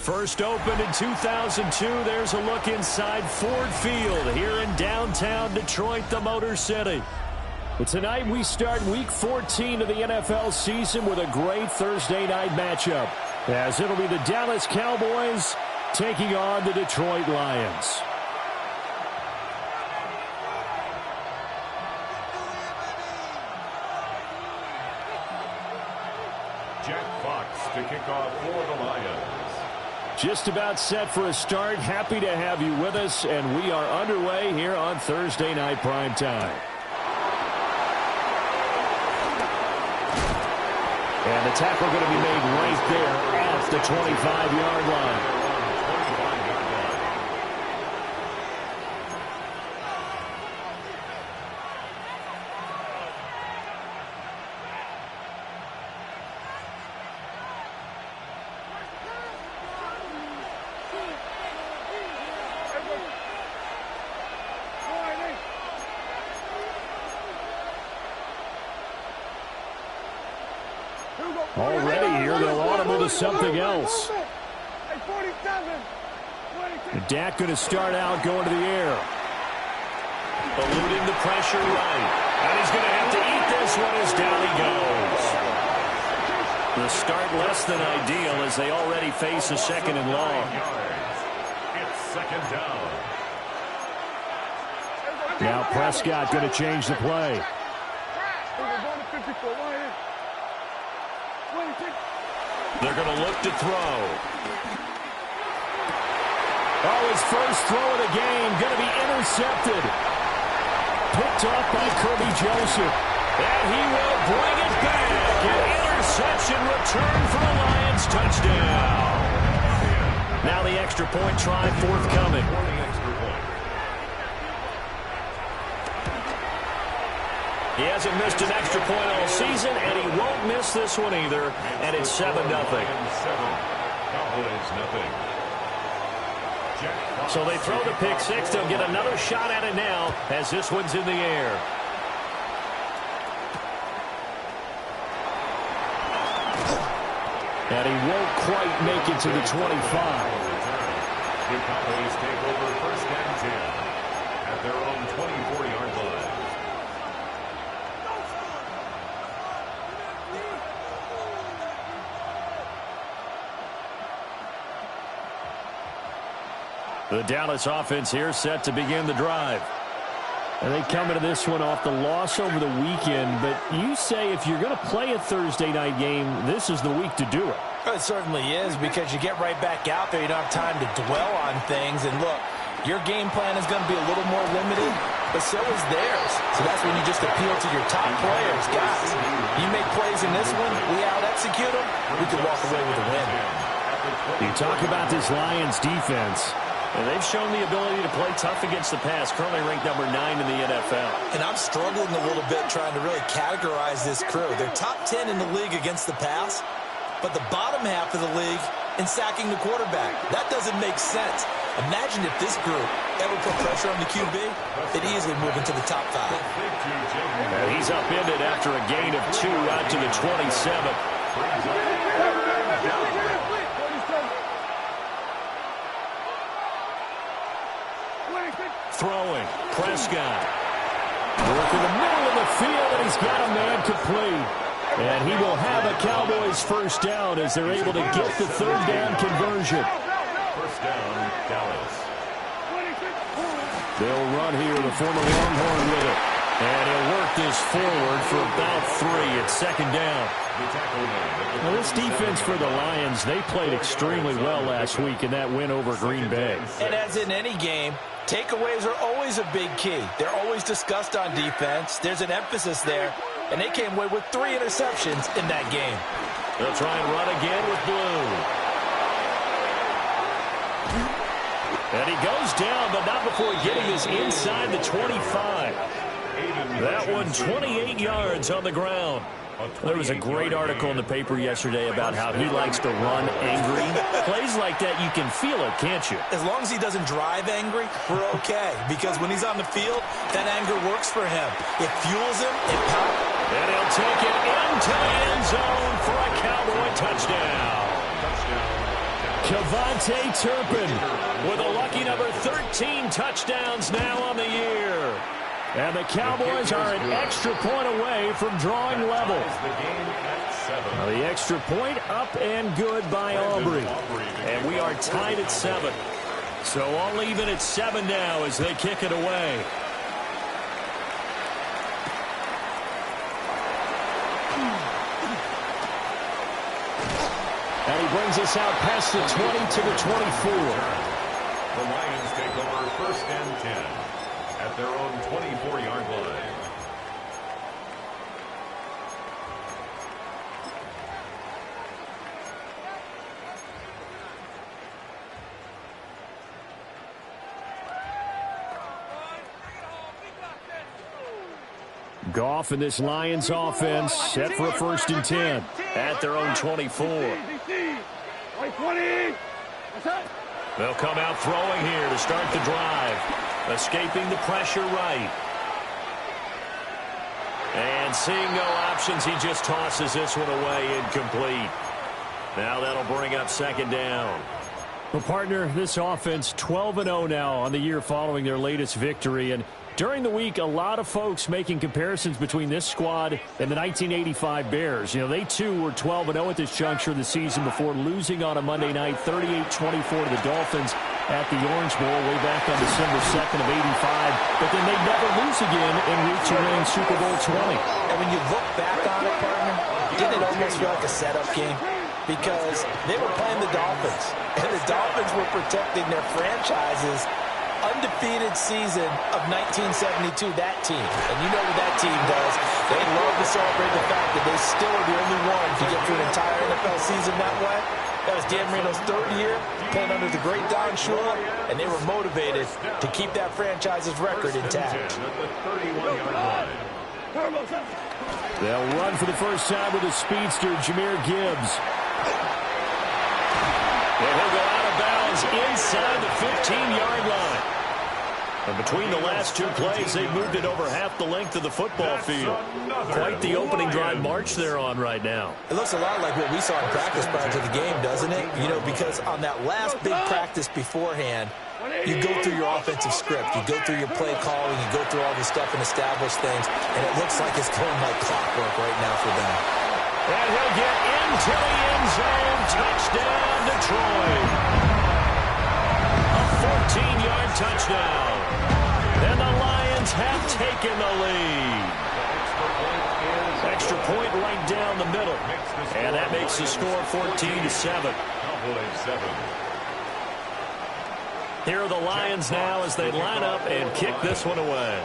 First opened in 2002, there's a look inside Ford Field here in downtown Detroit, the Motor City. But tonight we start Week 14 of the NFL season with a great Thursday night matchup, as it'll be the Dallas Cowboys taking on the Detroit Lions. Jack Fox to kick off for the Lions. Just about set for a start. Happy to have you with us, and we are underway here on Thursday Night Primetime. And the tackle going to be made right there at the 25-yard line. Already here, they'll audible to something else. And Dak going to start out going to the air. Eluding the pressure right. And he's going to have to eat this one as down he goes. The start less than ideal as they already face a second and long. It's second down. Now Prescott going to change the play. They're going to look to throw. Oh, his first throw of the game going to be intercepted. Picked off by Kirby Joseph. And he will bring it back. An interception return for the Lions. Touchdown. Now the extra point try forthcoming. He hasn't missed an extra point all season, and he won't miss this one either. And it's 7-0. So they throw the pick six. They'll get another shot at it now as this one's in the air. And he won't quite make it to the 25. The Cowboys take over first and 10 at their own 24-yard line. The Dallas offense here set to begin the drive. And they come into this one off the loss over the weekend. But you say if you're going to play a Thursday night game, this is the week to do it. Well, it certainly is, because you get right back out there. You don't have time to dwell on things. And look, your game plan is going to be a little more limited, but so is theirs. So that's when you just appeal to your top players. Guys, you make plays in this one, we out-execute them, we can walk away with a win. You talk about this Lions defense, and they've shown the ability to play tough against the pass, currently ranked number 9 in the NFL. And I'm struggling a little bit trying to really categorize this crew. They're top 10 in the league against the pass, but the bottom half of the league in sacking the quarterback. That doesn't make sense. Imagine if this group ever put pressure on the QB, they'd easily move into the top 5. And he's upended after a gain of 2 out to the 27. Throwing, Prescott. Work in the middle of the field, and he's got a man complete. And he will have a Cowboys first down as they're able to get the third down conversion. First down, Dallas. They'll run here, the former Longhorn with it. And he'll work this forward for about 3 at second down. Now, this defense for the Lions, they played extremely well last week in that win over Green Bay. And as in any game, takeaways are always a big key. They're always discussed on defense. There's an emphasis there. And they came away with 3 interceptions in that game. They'll try and run again with Blue. And he goes down, but not before getting this inside the 25. That one 28 yards on the ground. There was a great article in the paper yesterday about how he likes to run angry. Plays like that, you can feel it, can't you? As long as he doesn't drive angry, we're okay. Because when he's on the field, that anger works for him. It fuels him, it pops. And he'll take it into the end zone for a Cowboy touchdown. Kevontae Turpin with a lucky number 13 touchdowns now on the year. And the Cowboys are an extra point away from drawing level. Now the extra point up and good by Aubrey. And we are tied at 7. So all even at 7 now as they kick it away. And he brings us out past the 20 to the 24. The Lions take over 1st and 10 at their own 24-yard line. Goff and this Lions offense set for a 1st and 10 at their own 24. They'll come out throwing here to start the drive. Escaping the pressure right. And seeing no options, he just tosses this one away incomplete. Now that'll bring up 2nd down. Well, partner, this offense 12-0 now on the year following their latest victory. And during the week, a lot of folks making comparisons between this squad and the 1985 Bears. You know, they too were 12-0 at this juncture of the season before losing on a Monday night 38-24 to the Dolphins at the Orange Bowl way back on December 2nd of 85. But then they'd never lose again en route to winning Super Bowl 20. And when you look back on it, partner, didn't it almost feel like a setup game? Because they were playing the Dolphins, and the Dolphins were protecting their franchise's undefeated season of 1972, that team. And you know what that team does. They love to celebrate the fact that they still are the only one to get through an entire NFL season that way. That was Dan Marino's 3rd year, playing under the great Don Shula, and they were motivated to keep that franchise's record intact. They'll run for the first time with a speedster, Jahmyr Gibbs. And he'll go out of bounds inside the 15-yard line. And between the last 2 plays, they've moved it over half the length of the football field. Quite the opening drive march they're on right now. It looks a lot like what we saw in practice prior to the game, doesn't it? You know, because on that last big practice beforehand, you go through your offensive script. You go through your play calling. You go through all this stuff and establish things. And it looks like it's going like clockwork right now for them. And he'll get into the end zone. Touchdown, Detroit. A 14-yard touchdown. And the Lions have taken the lead. Extra point right down the middle. And that makes the score 14-7. Here are the Lions now as they line up and kick this one away.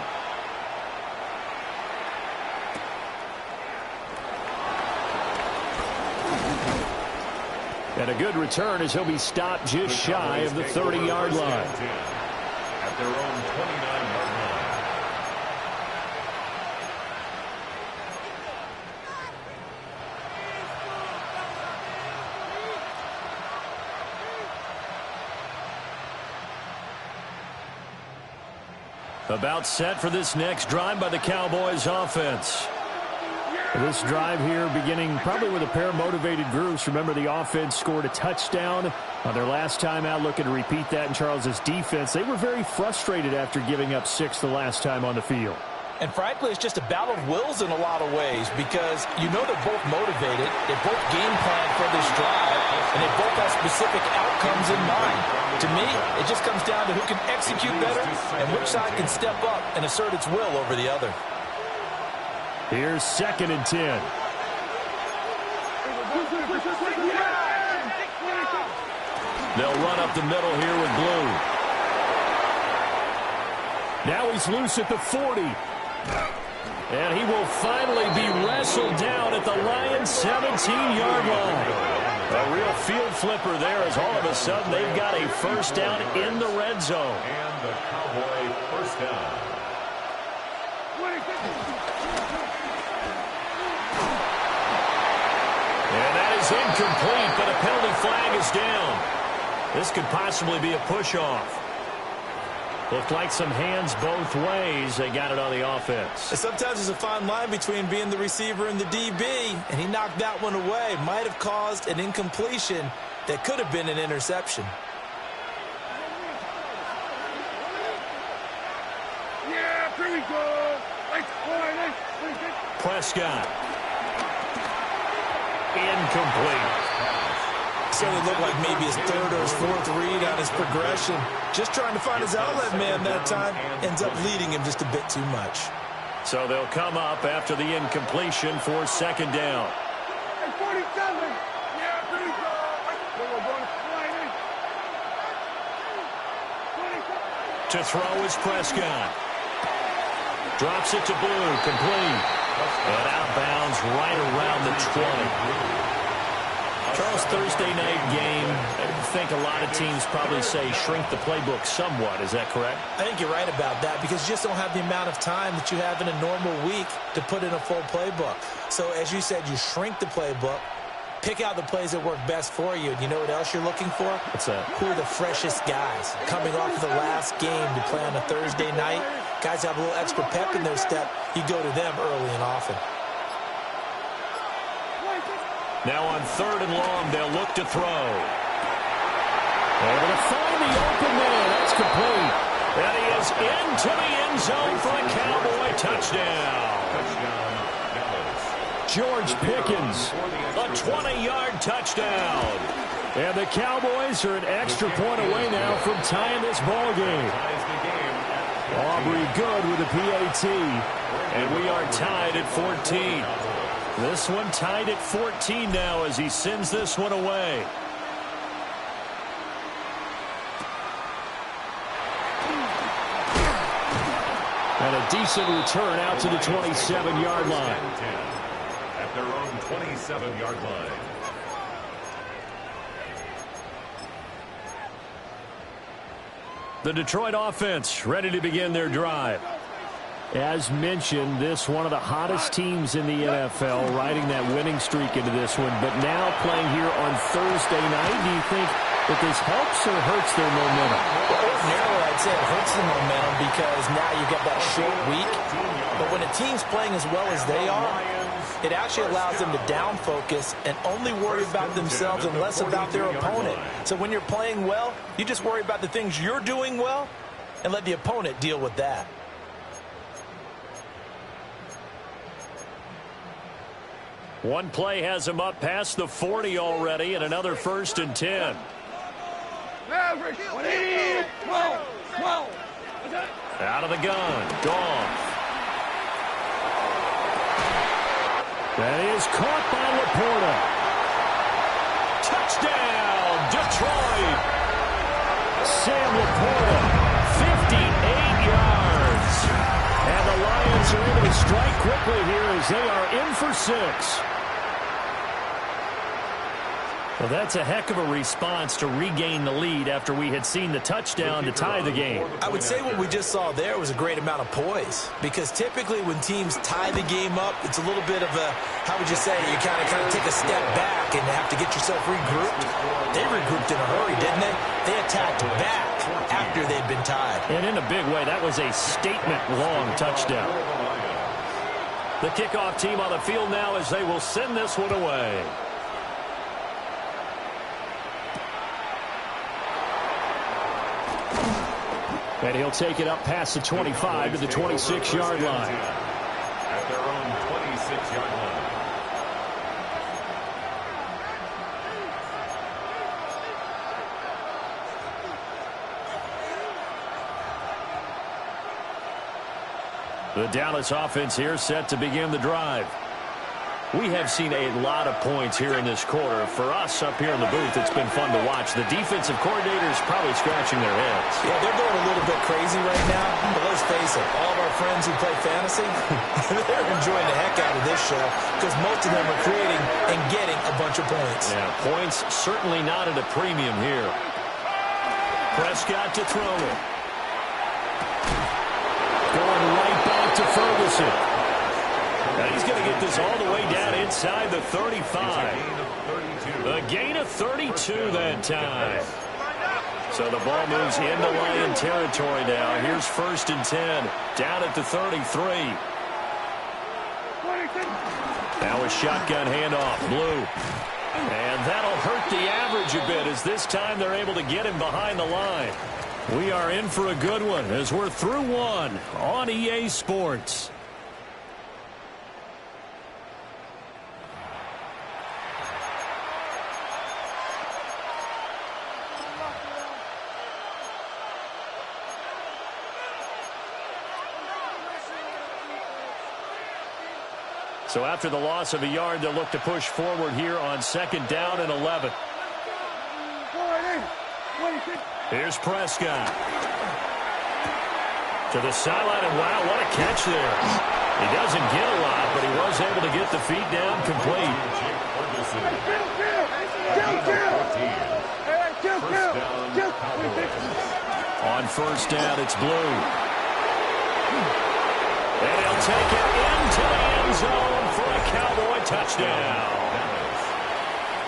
And a good return as he'll be stopped just shy of the 30-yard line. At their own 29-yard line. About set for this next drive by the Cowboys offense. This drive here beginning probably with a pair of motivated groups. Remember, the offense scored a touchdown on their last time out, looking to repeat that in Charles's defense. They were very frustrated after giving up 6 the last time on the field. And frankly, it's just a battle of wills in a lot of ways because you know they're both motivated, they both game plan for this drive, and they both have specific outcomes in mind. To me, it just comes down to who can execute better and which side can step up and assert its will over the other. Here's 2nd and 10. They'll run up the middle here with Blue. Now he's loose at the 40. And he will finally be wrestled down at the Lions' 17-yard line. A real field flipper there as all of a sudden they've got a first down in the red zone. And the Cowboy first down. And that is incomplete, but a penalty flag is down. This could possibly be a push-off. Looked like some hands both ways. They got it on the offense. And sometimes there's a fine line between being the receiver and the DB, and he knocked that one away. Might have caused an incompletion that could have been an interception. Yeah, here we go. Prescott. Incomplete. Certainly looked like maybe his 3rd or his 4th read on his progression. Just trying to find his outlet man that time. Ends up leading him just a bit too much. So they'll come up after the incompletion for 2nd down. Hey, 47. Yeah, here we go. We're going to fly in. To throw is Prescott. Drops it to Blue. Complete. And outbounds right around the 20. Charles, Thursday night game, I think a lot of teams probably say shrink the playbook somewhat. Is that correct? I think you're right about that because you just don't have the amount of time that you have in a normal week to put in a full playbook. So as you said, you shrink the playbook, pick out the plays that work best for you. And you know what else you're looking for? What's that? Who are the freshest guys? Coming off of the last game to play on a Thursday night, guys have a little extra pep in their step. You go to them early and often. Now on 3rd and long, they'll look to throw. Able to find the open man. That's complete. And he is into the end zone for a Cowboy touchdown. George Pickens, a 20-yard touchdown. And the Cowboys are an extra point away now from tying this ball game. Aubrey good with the PAT. And we are tied at 14. This one tied at 14 now as he sends this one away. And a decent return out to the 27-yard line. At their own 27-yard line. The Detroit offense ready to begin their drive. As mentioned, this one of the hottest teams in the NFL, riding that winning streak into this one, but now playing here on Thursday night. Do you think that this helps or hurts their momentum? Well, ordinarily, I'd say it hurts the momentum because now you get that short week. But when a team's playing as well as they are, it actually allows them to down focus and only worry about themselves and less about their opponent. So when you're playing well, you just worry about the things you're doing well and let the opponent deal with that. One play has him up past the 40 already, and another 1st and 10. Out of the gun, Goff. That is caught by Laporta. Touchdown, Detroit. Sam Laporta, 58 yards. And the Lions are able to strike quickly here as they are in for 6. Well, that's a heck of a response to regain the lead after we had seen the touchdown to tie the game. I would say what we just saw there was a great amount of poise because typically when teams tie the game up, it's a little bit of a, how would you say, you kind of take a step back and have to get yourself regrouped. They regrouped in a hurry, didn't they? They attacked back after they'd been tied. And in a big way, that was a statement-long touchdown. The kickoff team on the field now as they will send this one away. And he'll take it up past the 25 to the 26-yard line. At their own 26-yard line. The Dallas offense here set to begin the drive. We have seen a lot of points here in this quarter. For us up here in the booth, it's been fun to watch. The defensive coordinators probably scratching their heads. Yeah, they're going a little bit crazy right now. But let's face it, all of our friends who play fantasy, they're enjoying the heck out of this show because most of them are creating and getting a bunch of points. Yeah, points certainly not at a premium here. Prescott to throw it. Going right back to Ferguson. Now he's going to get this all the way down inside the 35. A gain of 32 that time. So the ball moves into Lion territory now. Here's 1st and 10. Down at the 33. Now a shotgun handoff. Blue. And that'll hurt the average a bit as this time they're able to get him behind the line. We are in for a good one as we're through one on EA Sports. So after the loss of a yard, they'll look to push forward here on 2nd down and 11. Here's Prescott. To the sideline, and wow, what a catch there. He doesn't get a lot, but he was able to get the feet down complete. On 1st down, it's Blue. And he'll take it into the end zone for a Cowboy touchdown.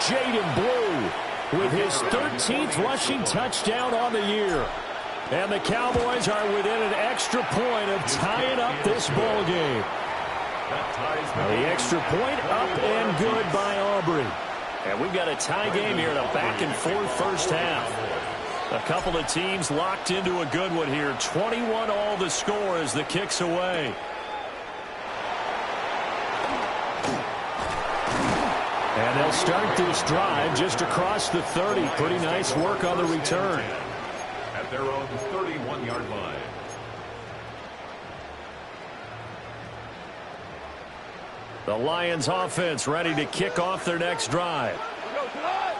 Jaden Blue with his 13th rushing touchdown on the year. And the Cowboys are within an extra point of tying up this ball game. The extra point up and good by Aubrey. And we've got a tie game here in a back-and-forth first half. A couple of teams locked into a good one here. 21 all the score as the kick's away. And they'll start this drive just across the 30. Pretty nice work on the return. At their own 31-yard line. The Lions offense ready to kick off their next drive.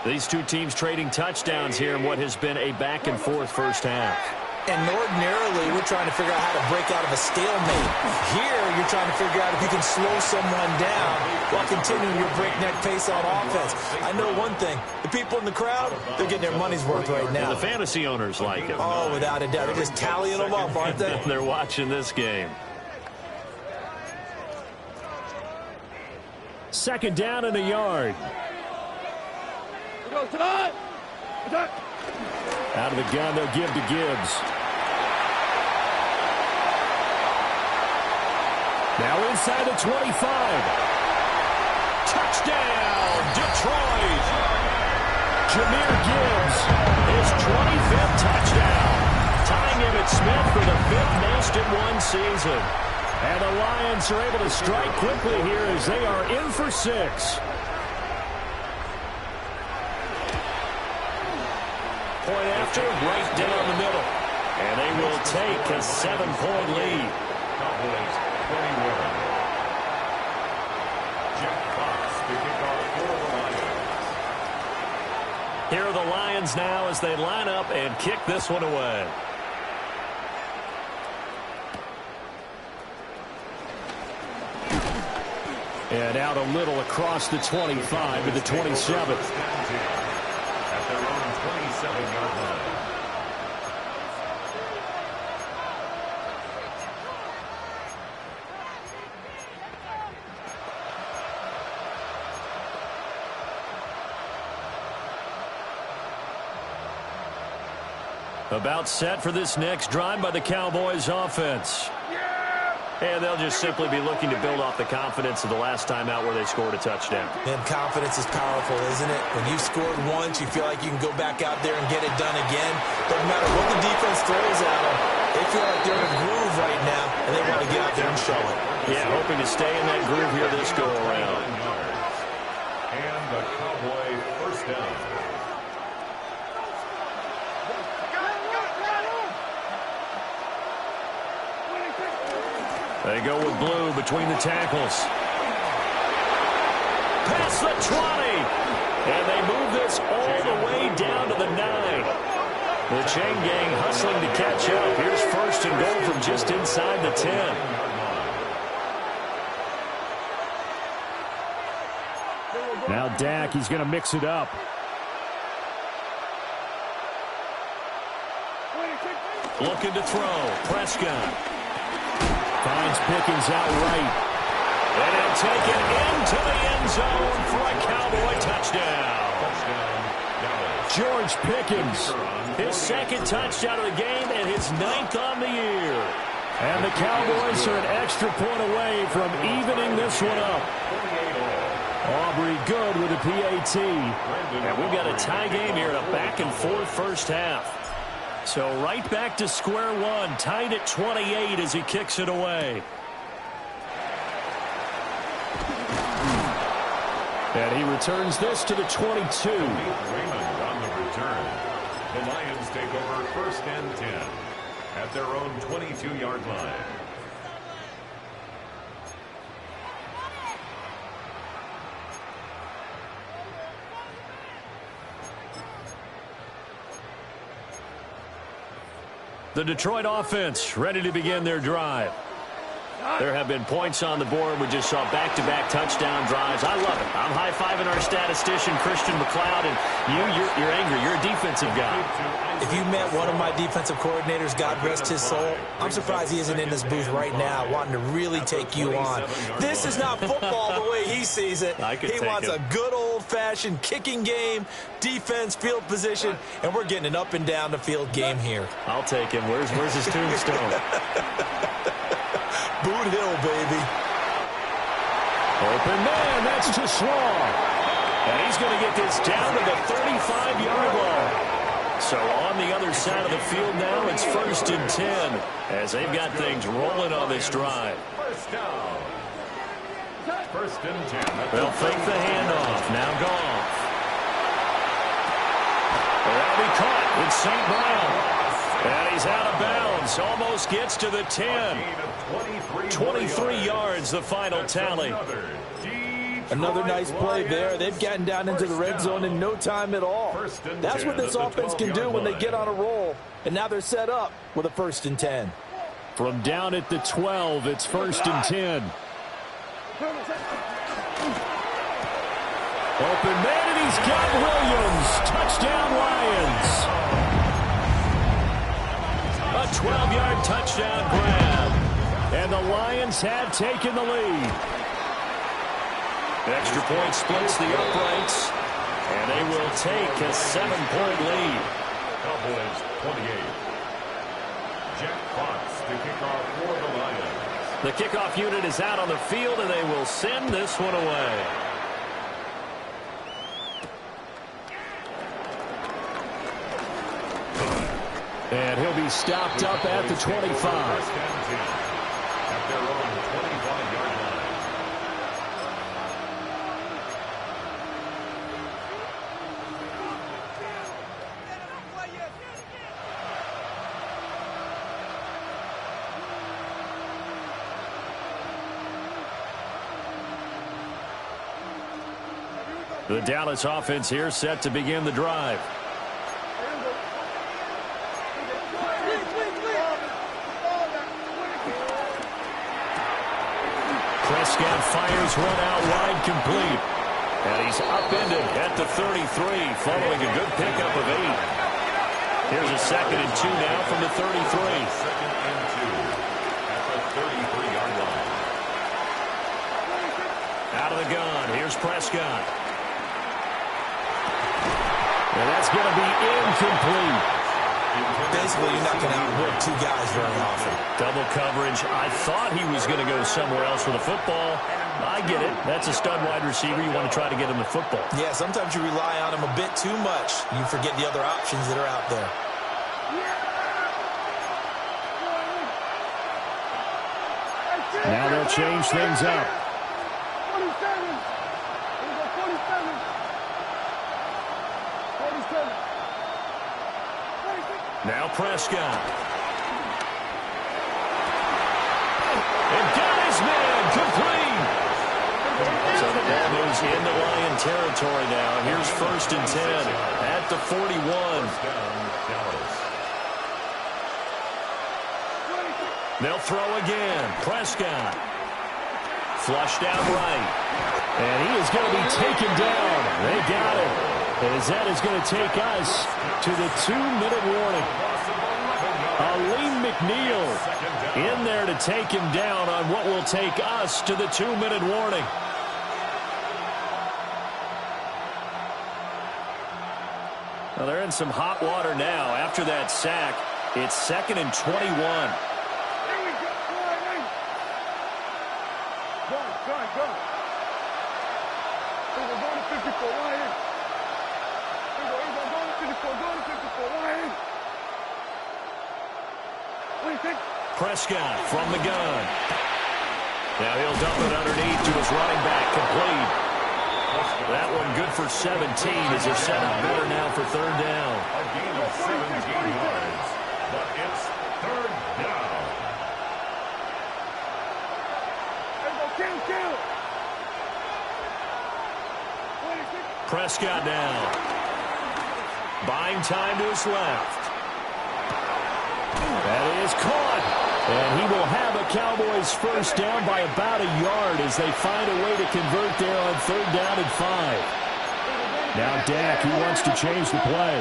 These two teams trading touchdowns here in what has been a back-and-forth first half. And ordinarily, we're trying to figure out how to break out of a stalemate. Here, you're trying to figure out if you can slow someone down while continuing your breakneck pace on offense. I know one thing. The people in the crowd, they're getting their money's worth right now. And the fantasy owners like it. Oh, without a doubt. They're just tallying them up, aren't they? They're watching this game. 2nd down and a yard. Out of the gun, they'll give to Gibbs. Now inside the 25. Touchdown, Detroit. Jahmyr Gibbs, his 25th touchdown. Tying Emmitt Smith for the 5th most in one season. And the Lions are able to strike quickly here as they are in for 6. Point after, right down the middle. And they will take a 7-point lead. Cowboys 21. Jack Fox to kick off for the Lions. Here are the Lions now as they line up and kick this one away. And out a little across the 25 to the 27. At their own 27-yard line. About set for this next drive by the Cowboys offense. And they'll just simply be looking to build off the confidence of the last time out where they scored a touchdown. And confidence is powerful, isn't it? When you scored once, you feel like you can go back out there and get it done again. Doesn't matter what the defense throws at them. They feel like they're in a groove right now, and they want to get out there and show it. Yeah, hoping to stay in that groove here this go-around. And the Cowboy first down. They go with blue between the tackles. Past the 20. And they move this all the way down to the 9. The chain gang hustling to catch up. Here's first and goal from just inside the 10. Now Dak, he's going to mix it up. Looking to throw. Prescott finds Pickens out right. And he'll take it into the end zone for a Cowboy touchdown. George Pickens, his second touchdown of the game and his 9th on the year. And the Cowboys are an extra point away from evening this one up. Aubrey good with a PAT. And we've got a tie game here in a back-and-forth first half. So right back to square one, tied at 28 as he kicks it away. And he returns this to the 22. Raymond on the return. The Lions take over first and 10 at their own 22-yard line. The Detroit offense ready to begin their drive. There have been points on the board. We just saw back-to-back touchdown drives. I love it. I'm high-fiving our statistician, Christian McLeod, and you're angry. You're a defensive guy. If you met one of my defensive coordinators, God rest his soul, I'm surprised he isn't in this booth right now wanting to really take you on. This is not football the way he sees it. He wants a good old-fashioned kicking game, defense, field position, and we're getting an up-and-down-the-field game here. I'll take him. Where's his tombstone? Boovenile, baby. Open man, that's too small. And he's going to get this down to the 35-yard line. So on the other side of the field now, it's first and 10 as they've got things rolling on this drive. First down. First and 10. They'll fake the handoff. Now Goff. That'll be caught with St. Brown. And he's out of bounds. Almost gets to the 10. 23 yards, the final tally. Another nice play there. They've gotten down into the red zone in no time at all. That's what this offense can do when they get on a roll. And now they're set up with a first and 10. From down at the 12, it's first and 10. Open man, and he's got Williams. Touchdown, Lions. A 12-yard touchdown grab. And the Lions have taken the lead. Extra point splits the uprights. And they will take a 7-point lead. Cowboys 28. Jack Fox to kick off for the Lions. The kickoff unit is out on the field, and they will send this one away. And he'll be stopped up at the 25. First and 10 at their own 25-yard line. The Dallas offense here set to begin the drive. Prescott fires one out wide, complete. And he's upended at the 33, following a good pickup of 8. Here's a second and 2 now from the 33. Second and 2 at the 33-yard line. Out of the gun, here's Prescott. And that's going to be incomplete. Basically, you're not going to outwork two guys very often. Double coverage. I thought he was going to go somewhere else with the football. I get it. That's a stud wide receiver. You want to try to get him the football. Yeah, sometimes you rely on him a bit too much. You forget the other options that are out there. change things up. 47. Here we go, 47. 47. 46. Now Prescott. And got his man complete. So the ball moves into Lion territory now. Here's 1st and 10 at the 41. They'll throw again. Prescott. Flushed out right. And he is going to be taken down. They got him. As that is going to take us to the 2-minute warning. Aleem McNeil in there to take him down on what will take us to the 2-minute warning. Well, they're in some hot water now. After that sack, it's 2nd and 21. Here we go. Go. Here we go, going to 54. Lion. Here we go, going to 54. Going to 54. Lion. What do you think? Prescott from the gun. Now he'll dump it underneath to his running back. Complete. That one good for 17 as they're set up better now for 3rd down. A gain of 17 yards, but it's 3rd down. Here we go, kill. Prescott now. Buying time to his left. That is caught. And he will have a Cowboys 1st down by about a yard as they find a way to convert there on 3rd down and 5. Now Dak, he wants to change the play.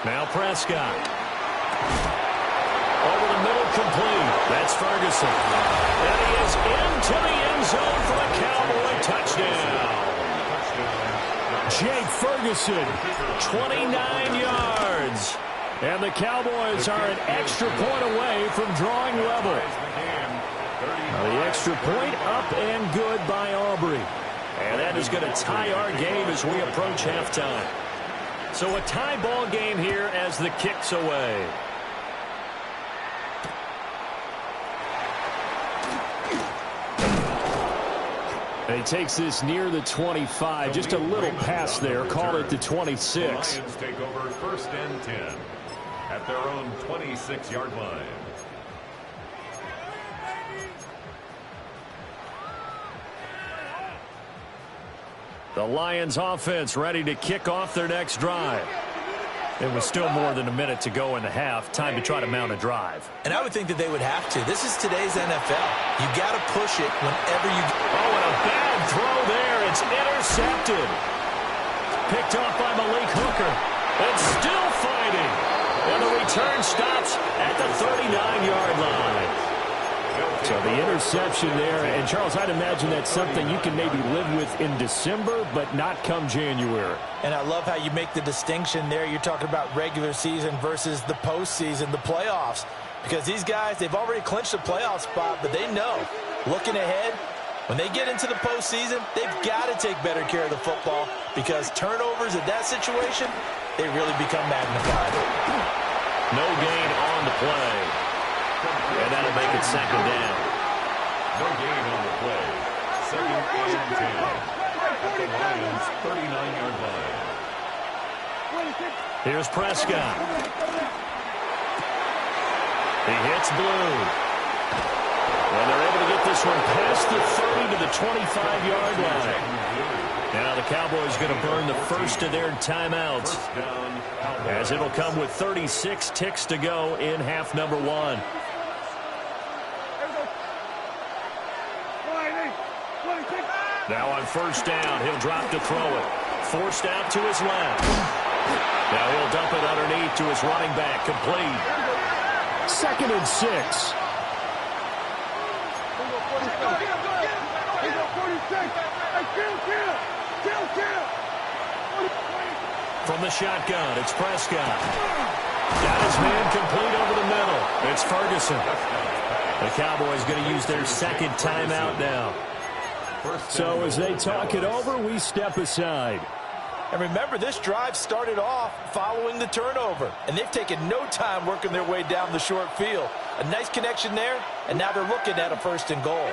Now Prescott. Over the middle, complete. That's Ferguson. And he is into the end zone for a Cowboy touchdown. Jake Ferguson, 29 yards. And the Cowboys are an extra point away from drawing level. Now the extra point up and good by Aubrey. And that is going to tie our game as we approach halftime. So a tie ball game here as the kick's away. And he takes this near the 25. Just a little pass there. Call it the 26. The Lions take over 1st and 10 at their own 26-yard line. The Lions offense ready to kick off their next drive. It was still more than a minute to go in the half. Time to try to mount a drive. And I would think that they would have to. This is today's NFL. You got to push it whenever you... Oh, and a bad throw there. It's intercepted. Picked off by Malik Hooker. And still fighting. And the return stops at the 39-yard line. So the interception there. And, Charles, I'd imagine that's something you can maybe live with in December, but not come January. And I love how you make the distinction there. You're talking about regular season versus the postseason, the playoffs. Because these guys, they've already clinched a playoff spot, but they know, looking ahead, when they get into the postseason, they've got to take better care of the football because turnovers in that situation, they really become magnified. No gain on the play. And that'll make it 2nd down. No gain on the play. 2nd and 10 at the Lions' 39-yard line. Here's Prescott. He hits Blue. And they're able to get this one past the 30 to the 25-yard line. Now the Cowboys going to burn the first of their timeouts as it'll come with 36 ticks to go in half number 1. Now on 1st down, he'll drop to throw it. Forced out to his left. Now he'll dump it underneath to his running back. Complete. 2nd and 6. From the shotgun, it's Prescott. Got his man complete over the middle. It's Ferguson. The Cowboys going to use their 2nd timeout now. So as they talk it over, we step aside. And remember, this drive started off following the turnover. And they've taken no time working their way down the short field. A nice connection there, and now they're looking at a 1st and goal.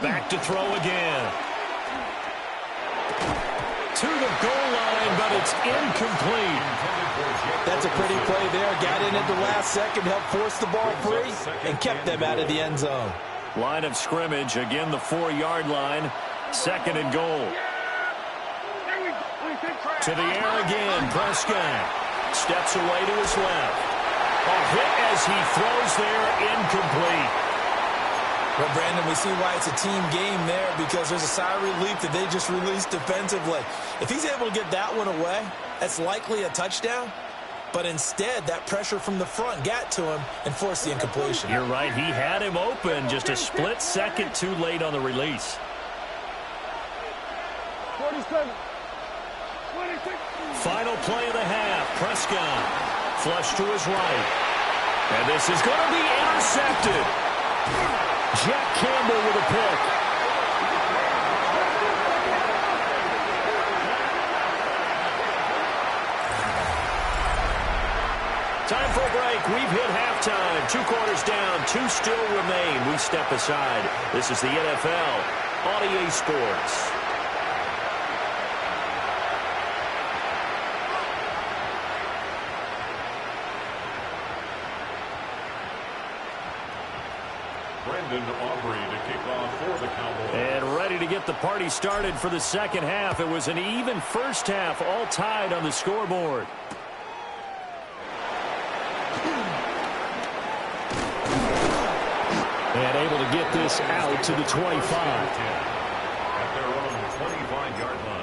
Back to throw again. To the goal line, but it's incomplete. That's a pretty play there. Got in at the last second, helped force the ball free, and kept them out of the end zone. Line of scrimmage, again the 4-yard line. 2nd and goal. To the air again, Prescott. Steps away to his left. A hit as he throws there, incomplete. Well, Brandon, we see why it's a team game there, because there's a sigh of relief that they just released defensively. If he's able to get that one away, that's likely a touchdown. But instead, that pressure from the front got to him and forced the incompletion. You're right. He had him open, just a split second too late on the release. 47. 26. Final play of the half. Prescott flush to his right. And this is going to be intercepted. Jack Campbell with a pick. Time for a break. We've hit halftime. 2 quarters down. 2 still remain. We step aside. This is the NFL on EA Sports. Aubrey to kick off for the Cowboys. And ready to get the party started for the second half. It was an even first half, all tied on the scoreboard. And able to get this out to the 25. At their own 25-yard line.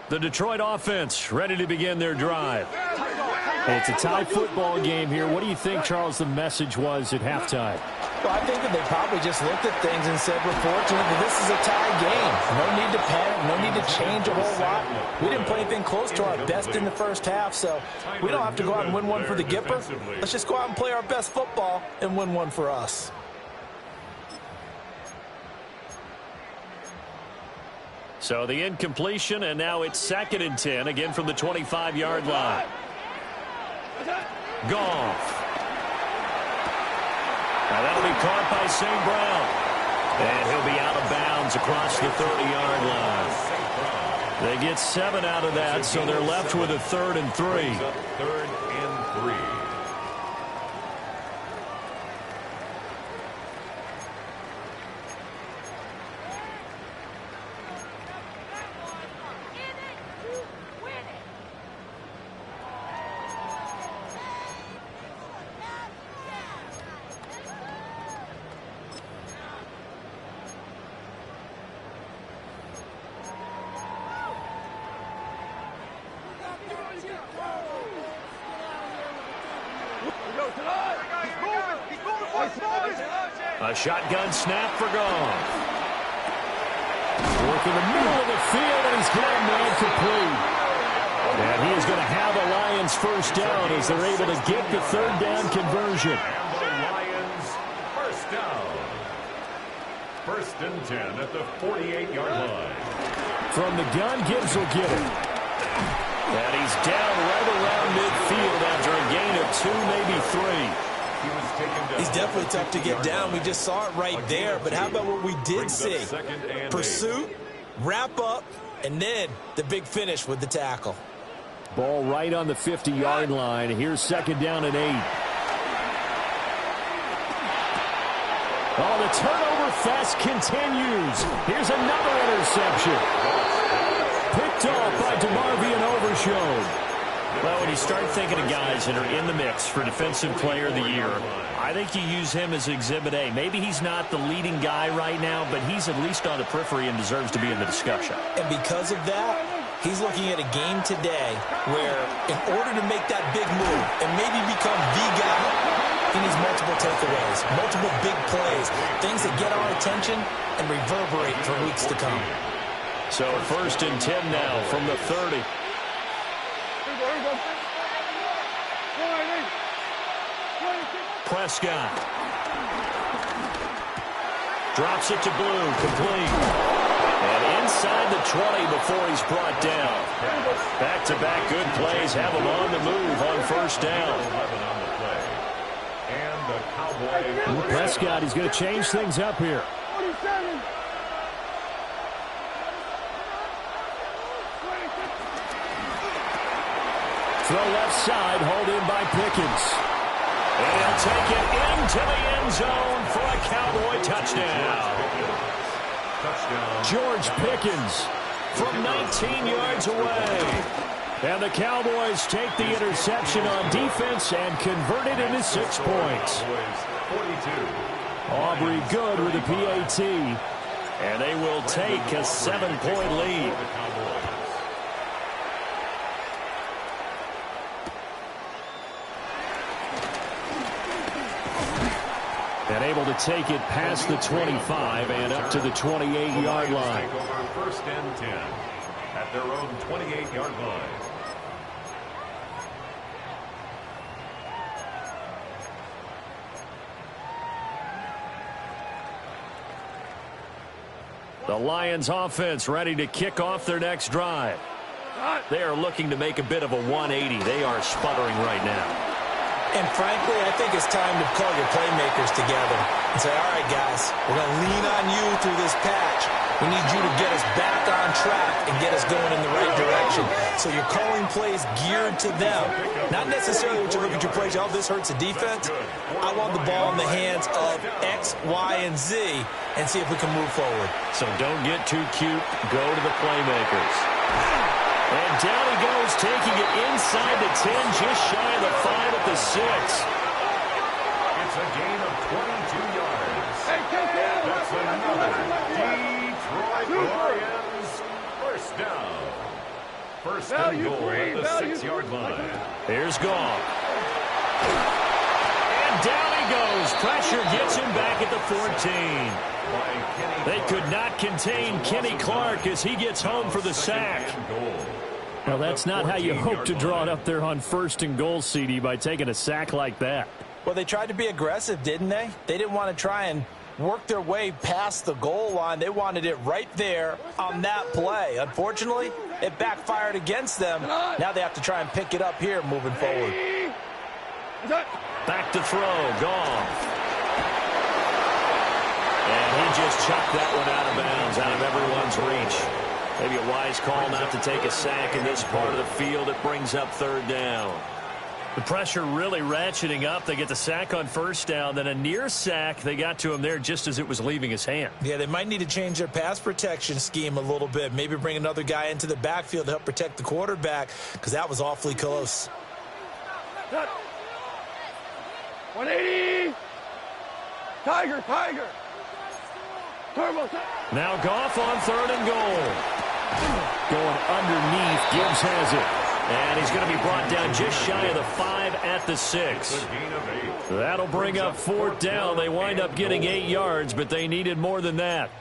The Detroit offense ready to begin their drive. Hey, it's a tie football game here. What do you think, Charles, the message was at halftime? Well, I think that they probably just looked at things and said, we're fortunate that this is a tie game. No need to panic, no need to change a whole lot. We didn't play anything close to our best in the first half, so we don't have to go out and win one for the Gipper. Let's just go out and play our best football and win one for us. So the incompletion, and now it's 2nd and 10, again from the 25-yard line. Goff. Now that'll be caught by St. Brown. And he'll be out of bounds across the 30-yard line. They get 7 out of that, so they're left with a 3rd and 3. 3rd and 3. A shotgun snap for Goff. Work in the middle of the field, and he's got a man complete. And he is going to have the Lions first down as they're able to get the 3rd down conversion. And the Lions first down. 1st and 10 at the 48-yard line. From the gun, Gibbs will get it. And he's down right around midfield after a gain of 2, maybe 3. He's definitely tough to get down. We just saw it right there. But how about what we did see? Pursuit, wrap up, and then the big finish with the tackle. Ball right on the 50-yard line. Here's 2nd down and 8. Oh, the turnover fest continues. Here's another interception. Picked off by DeMarvion Overshown. Well, when you start thinking of guys that are in the mix for Defensive Player of the Year, I think you use him as Exhibit A. Maybe he's not the leading guy right now, but he's at least on the periphery and deserves to be in the discussion. And because of that, He's looking at a game today where in order to make that big move and maybe become the guy, he needs multiple takeaways, multiple big plays, things that get our attention and reverberate for weeks to come. So 1st and 10 now from the 30. Prescott. Drops it to Blue, complete. And inside the 20 before he's brought down. Back-to-back good plays have him on the move on 1st down. Prescott, he's going to change things up here. Throw left side, hauled in by Pickens. And he'll take it into the end zone for a Cowboy touchdown. George Pickens from 19 yards away. And the Cowboys take the interception on defense and convert it into 6 points. Aubrey good with a PAT. And they will take a 7-point lead. And able to take it past the 25 and up to the 28-yard line. Take over 1st and 10 at their own 28-yard line. The Lions offense ready to kick off their next drive. They are looking to make a bit of a 180. They are sputtering right now. And frankly, I think it's time to call your playmakers together and say, all right, guys, we're going to lean on you through this patch. We need you to get us back on track and get us going in the right direction. So you're calling plays geared to them. Not necessarily what you look at your plays, oh, this hurts the defense. I want the ball in the hands of X, Y, and Z and see if we can move forward. So don't get too cute. Go to the playmakers. And down he goes, taking it inside the 10, just shy of the 5 at the 6. It's a gain of 22 yards. That's another Detroit Lions 1st down. 1st and goal at the 6-yard line. Here's Goff. And down he goes. Pressure gets him back at the 14. They could not contain Kenny Clark as he gets home for the sack. Well, that's not how you hope to draw it up there on 1st and goal, CD, by taking a sack like that. Well, they tried to be aggressive, didn't they? They didn't want to try and work their way past the goal line. They wanted it right there on that play. Unfortunately, it backfired against them. Now they have to try and pick it up here moving forward. Back to throw. Goff. And he just chucked that one out of bounds, out of everyone's reach. Maybe a wise call not to take a sack in this part of the field. It brings up 3rd down. The pressure really ratcheting up. They get the sack on 1st down. Then a near sack. They got to him there just as it was leaving his hand. Yeah, they might need to change their pass protection scheme a little bit. Maybe bring another guy into the backfield to help protect the quarterback, because that was awfully close. 180. Tiger. Turbo. Now Goff on 3rd and goal. Going underneath. Gibbs has it. And he's going to be brought down just shy of the 5 at the 6. That'll bring up 4th down. They wind up getting 8 yards, but they needed more than that.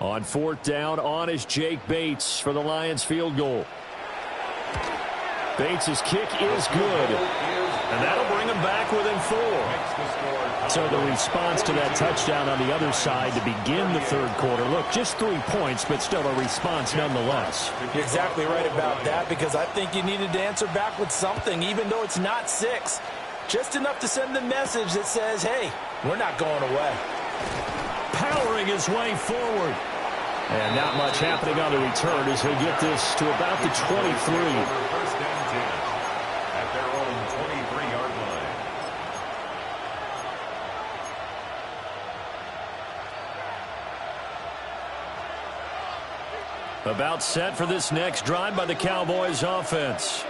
On 4th down, on is Jake Bates for the Lions field goal. Bates' kick is good. And that'll bring him back within 4. So the response to that touchdown on the other side to begin the 3rd quarter. Look, just 3 points, but still a response nonetheless. You're exactly right about that, because I think you needed to answer back with something, even though it's not 6. Just enough to send the message that says, hey, we're not going away. Powering his way forward. And not much happening on the return as he'll get this to about the 23. About set for this next drive by the Cowboys offense.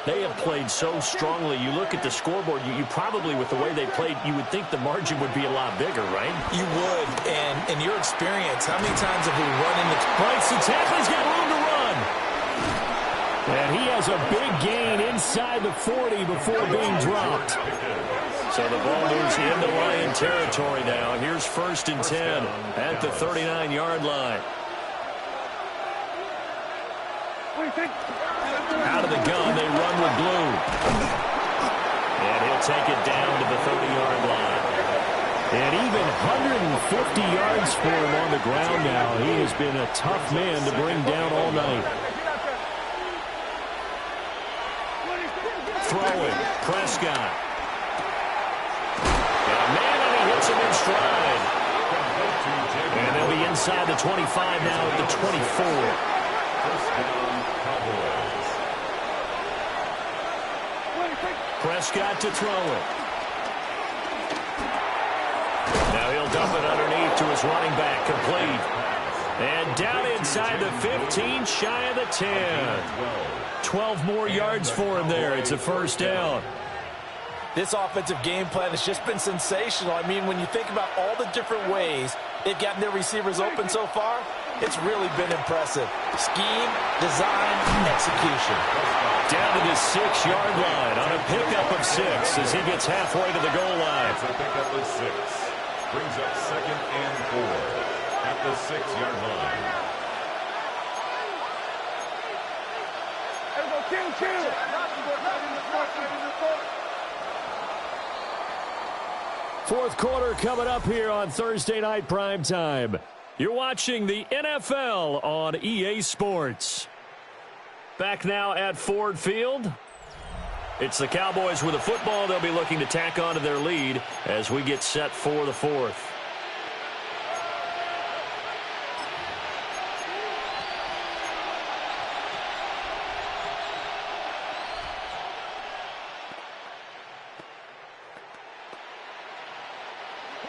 They have played so strongly. You look at the scoreboard, you probably, with the way they played, you would think the margin would be a lot bigger, right? You would. And in your experience, how many times have we run into... Breaks the tackle. He's got room to run. And he has a big gain inside the 40 before being dropped. So the ball moves into Lion territory now. Here's 1st and 10 at the 39-yard line. Out of the gun, they run with Blue. And he'll take it down to the 30-yard line. And even 150 yards for him on the ground now. He has been a tough man to bring down all night. Throwing, Prescott. Got a man, and he hits him in stride. And they'll be inside the 25 now at the 24. First down, Cowboys. Prescott to throw it. Now he'll dump it underneath to his running back, complete. And down inside the 15, shy of the 10. 12 more yards for him there. It's a 1st down. This offensive game plan has just been sensational. I mean, when you think about all the different ways they've gotten their receivers open so far, it's really been impressive. Scheme, design, execution. Down to the 6-yard line on a pickup of 6 as he gets halfway to the goal line. It's a pickup of 6. Brings up 2nd and 4 at the 6-yard line. Fourth quarter coming up here on Thursday Night Primetime. You're watching the NFL on EA Sports. Back now at Ford Field. It's the Cowboys with a football. They'll be looking to tack on to their lead as we get set for the 4th.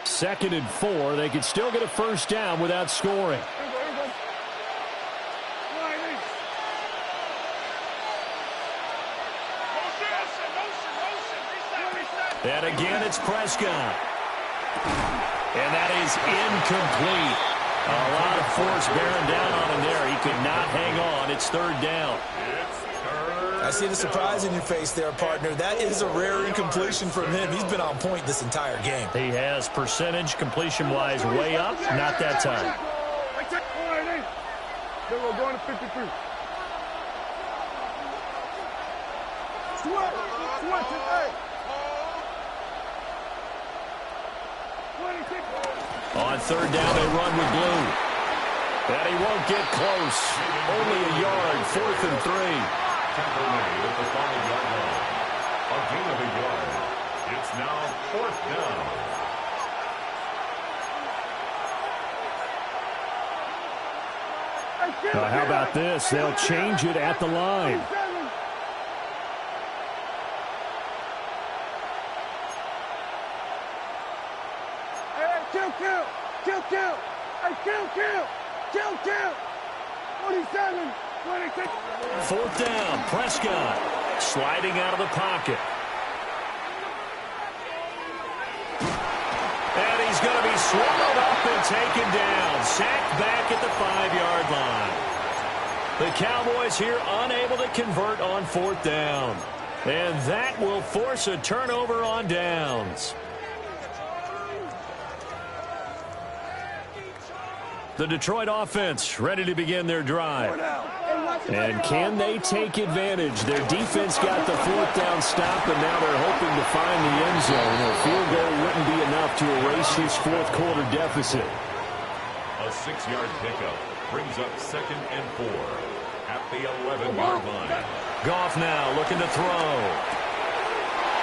Second and 4. They could still get a 1st down without scoring. And again, it's Prescott. And that is incomplete. A lot of force bearing down on him there. He could not hang on. It's 3rd down. I see the surprise in your face there, partner. That is a rare incompletion from him. He's been on point this entire game. He has percentage completion-wise way up. Not that time. Then we're going to 53. Switch it, hey. On 3rd down, they run with Blue. And he won't get close. Only a yard, 4th and 3. Tackle made at the 5-yard line. A gain of a yard. It's now 4th down. Now, how about this? They'll change it at the line. Kill. 47. 26. 4th down, Prescott sliding out of the pocket. And he's going to be swallowed up and taken down. Sacked back at the 5-yard line. The Cowboys here unable to convert on 4th down. And that will force a turnover on downs. The Detroit offense ready to begin their drive. And can they take advantage? Their defense got the 4th down stop, and now they're hoping to find the end zone. A field goal wouldn't be enough to erase this 4th quarter deficit. A 6-yard pickup brings up 2nd and 4 at the 11-yard line. Goff now looking to throw.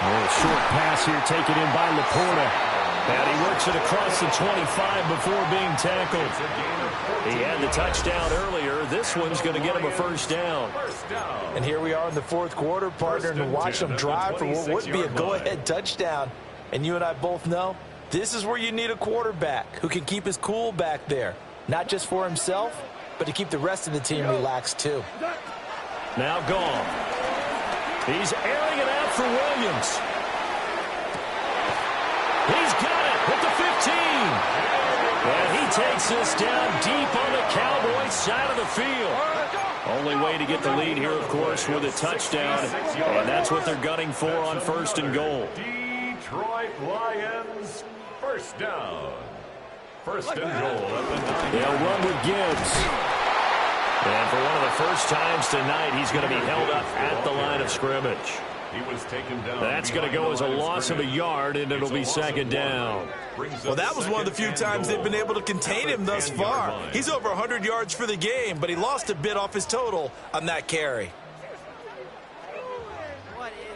A short pass here taken in by Laporta. And he works it across the 25 before being tackled. He had the touchdown earlier. This one's going to get him a 1st down. And here we are in the 4th quarter, partner, and watch them drive for what would be a go-ahead touchdown. And you and I both know this is where you need a quarterback who can keep his cool back there. Not just for himself, but to keep the rest of the team relaxed too. Now Goff. He's airing it out for Williams. He's got it at the 15. And he takes this down deep on the Cowboys side of the field. Only way to get the lead here, of course, with a touchdown. And that's what they're gunning for on 1st and goal. Detroit Lions, first down. 1st and goal at the 9. They'll run with Gibbs. And for one of the first times tonight, he's going to be held up at the line of scrimmage. He was taken down. That's going to go as a loss of a yard, and it'll be 2nd down. Well, that was one of the few times they've been able to contain him thus far. He's over 100 yards for the game, but he lost a bit off his total on that carry.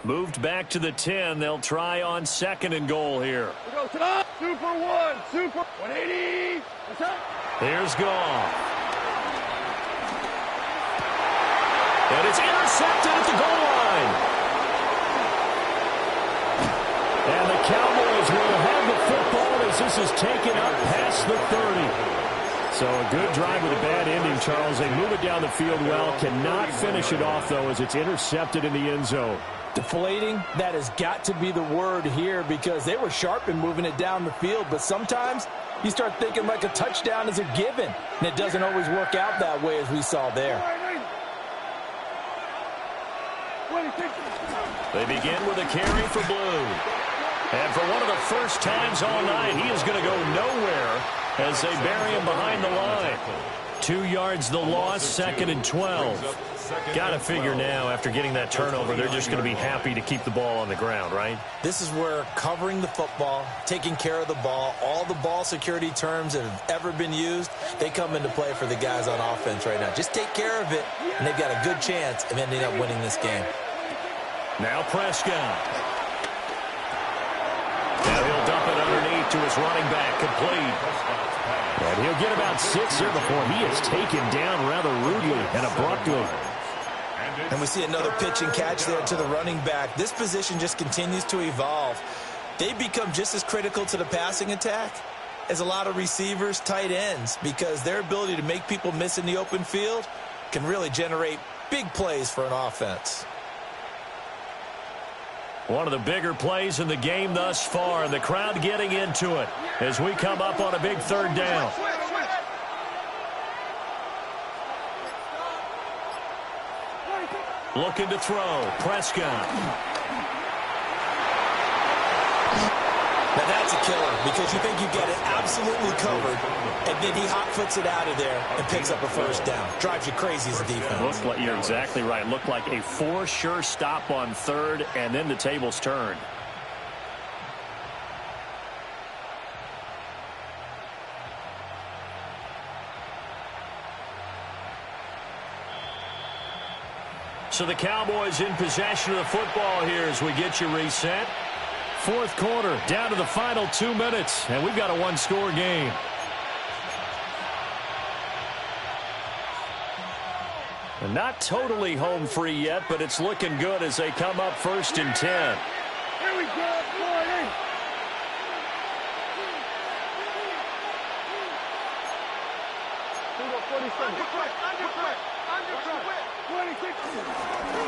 Moved back to the 10. They'll try on 2nd and goal here. Super 1, super 180. Here's Goff. And it's intercepted at the goal line. And the Cowboys will have the football as this is taken up past the 30. So a good drive with a bad ending, Charles. They move it down the field well. Cannot finish it off, though, as it's intercepted in the end zone. Deflating, that has got to be the word here because they were sharp in moving it down the field. But sometimes you start thinking like a touchdown is a given. And it doesn't always work out that way as we saw there. They begin with a carry for Blue. And for one of the first times all night, he is going to go nowhere as they bury him behind the line. 2 yards the loss, 2nd and 12. Got to figure now, after getting that turnover, they're just going to be happy to keep the ball on the ground, right? This is where covering the football, taking care of the ball, all the ball security terms that have ever been used, they come into play for the guys on offense right now. Just take care of it, and they've got a good chance of ending up winning this game. Now Prescott. Now he'll dump it underneath to his running back, complete. And he'll get about 6 here before he is taken down rather rudely and abruptly. And we see another pitch and catch there to the running back. This position just continues to evolve. They become just as critical to the passing attack as a lot of receivers, tight ends, because their ability to make people miss in the open field can really generate big plays for an offense. One of the bigger plays in the game thus far, and the crowd getting into it as we come up on a big 3rd down. Looking to throw. Prescott. Now that's a killer because you think you get it absolutely covered, and then he hot-foots it out of there and picks up a 1st down. Drives you crazy as a defense. Like, you're exactly right. Looked like a for-sure stop on 3rd, and then the tables turned. So the Cowboys in possession of the football here as we get you reset. 4th quarter, down to the final 2 minutes, and we've got a 1-score game. And not totally home free yet, but it's looking good as they come up 1st and 10. Here we go, 40.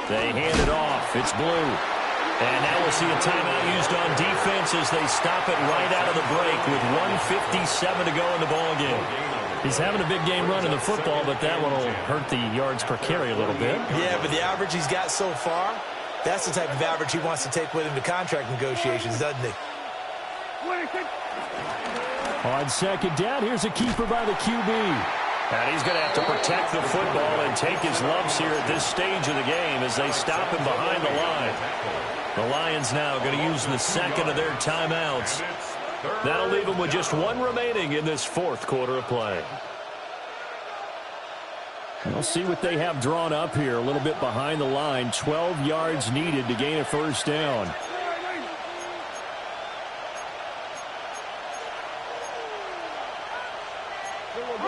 They hand it off. It's Blue. And now we'll see a timeout used on defense as they stop it right out of the break with 1:57 to go in the ballgame. He's having a big game running the football, but that one will hurt the yards per carry a little bit. Yeah, but the average he's got so far, that's the type of average he wants to take with him to contract negotiations, doesn't he? On 2nd down, here's a keeper by the QB. And he's going to have to protect the football and take his lumps here at this stage of the game as they stop him behind the line. The Lions now going to use the 2nd of their timeouts. That'll leave them with just 1 remaining in this 4th quarter of play. We'll see what they have drawn up here a little bit behind the line. 12 yards needed to gain a 1st down.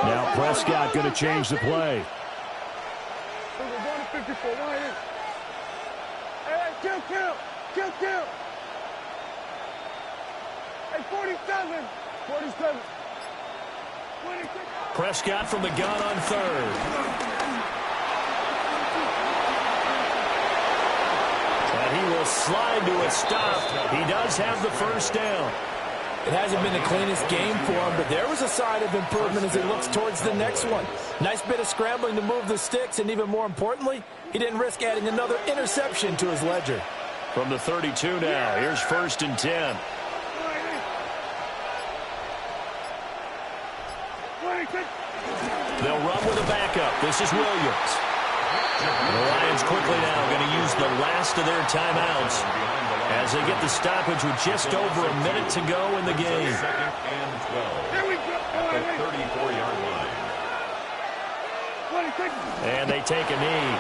Now Prescott going to change the play. Kill. Hey, 47. 47. Prescott from the gun on 3rd. will slide to a stop. He does have the first down. It hasn't been the cleanest game for him, but there was a sign of improvement as he looks towards the next one. Nice bit of scrambling to move the sticks, and even more importantly, he didn't risk adding another interception to his ledger. From the 32 now, here's 1st and 10. They'll run with a backup. This is Williams. The Lions quickly now going to use the last of their timeouts as they get the stoppage with just over a minute to go in the game. 2nd and 12 at the 34-yard line. And they take a knee.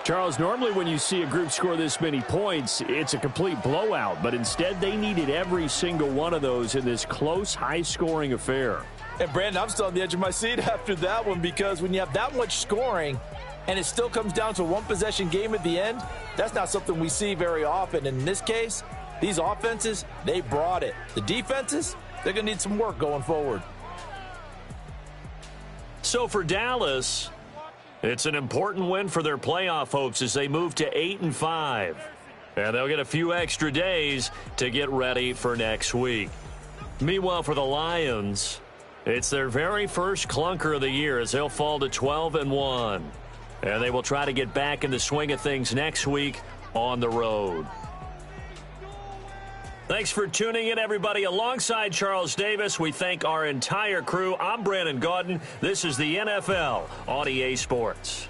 Charles, normally when you see a group score this many points, it's a complete blowout. But instead, they needed every single one of those in this close, high-scoring affair. And, Brandon, I'm still on the edge of my seat after that one because when you have that much scoring and it still comes down to a one-possession game at the end, that's not something we see very often. And in this case, these offenses, they brought it. The defenses, they're going to need some work going forward. So for Dallas, it's an important win for their playoff hopes as they move to 8-5. And they'll get a few extra days to get ready for next week. Meanwhile, for the Lions, it's their very first clunker of the year as they'll fall to 12-1. And they will try to get back in the swing of things next week on the road. Thanks for tuning in, everybody. Alongside Charles Davis, we thank our entire crew. I'm Brandon Gaudin. This is the NFL on EA Sports.